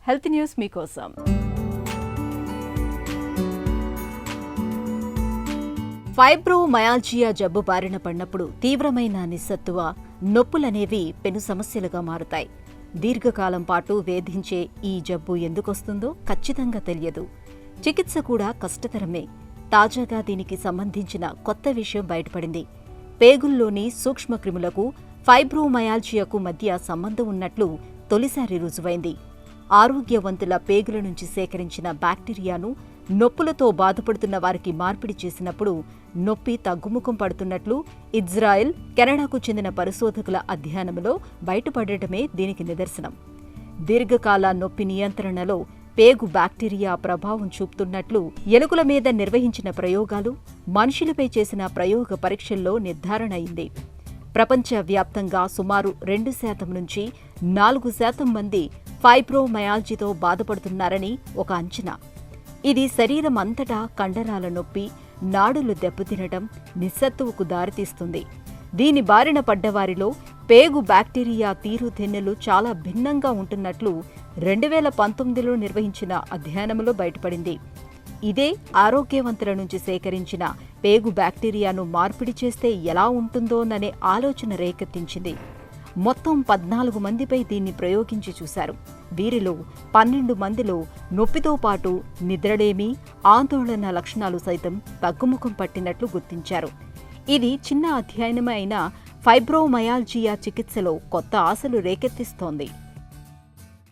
Health news మీకోసం. Fibromyalgia జబ్బు బారిన పడినప్పుడు తీవ్రమైన నిస్సత్తువ, నొప్పులనేవి పెను సమస్యలుగా మారుతాయి. దీర్ఘకాలం పాటు వేధించే ఈ జబ్బు ఎందుకొస్తుందో ఖచ్చితంగా తెలియదు. చికిత్స కూడా కష్టతరమే. తాజాగా దీనికి సంబంధించిన కొత్త విషయం బయటపడింది. పేగుల్లోని సూక్ష్మక్రిములకు ఫైబ్రోమయాల్జియాకు మధ్య సంబంధం ఉన్నట్లు తొలిసారి రుజువైంది. ఆరోగ్యవంతుల పేగుల నుంచి సేకరించిన బ్యాక్టీరియాను నొప్పులతో బాధపడుతున్న వారికి మార్పిడి చేసినప్పుడు నొప్పి తగ్గుముఖం పడుతున్నట్లు ఇజ్రాయెల్, కెనడాకు చెందిన పరిశోధకుల అధ్యయనంలో బయటపడటమే దీనికి నిదర్శనం. దీర్ఘకాల నొప్పి నియంత్రణలో పేగు బ్యాక్టీరియా ప్రభావం చూపుతున్నట్లు ఎలుకల మీద నిర్వహించిన ప్రయోగాలు, మనుషులపై చేసిన ప్రయోగ పరీక్షల్లో నిర్ధారణ అయింది. ప్రపంచవ్యాప్తంగా సుమారు 2% నుంచి 4% మంది ఫైబ్రోమయాల్జితో బాధపడుతున్నారని ఒక అంచనా. ఇది శరీరం అంతటా కండరాల నొప్పి, నాడులు దెబ్బతినటం, నిస్సత్తువకు దారితీస్తుంది. దీని బారిన పడ్డవారిలో పేగు బ్యాక్టీరియా తీరుతెన్నులు చాలా భిన్నంగా ఉంటున్నట్లు 2019లో నిర్వహించిన అధ్యయనంలో బయటపడింది. ఇదే ఆరోగ్యవంతుల నుంచి సేకరించిన పేగు బ్యాక్టీరియాను మార్పిడి చేస్తే ఎలా ఉంటుందోననే ఆలోచన రేకెత్తించింది. మొత్తం 14 మందిపై దీన్ని ప్రయోగించి చూశారు. వీరిలో 12 మందిలో నొప్పితో పాటు నిద్రలేమి, ఆందోళన లక్షణాలు సైతం తగ్గుముఖం పట్టినట్లు గుర్తించారు. ఇది చిన్న అధ్యయనమే అయినా ఫైబ్రోమయాల్జియా చికిత్సలో కొత్త ఆశలు రేకెత్తిస్తోంది.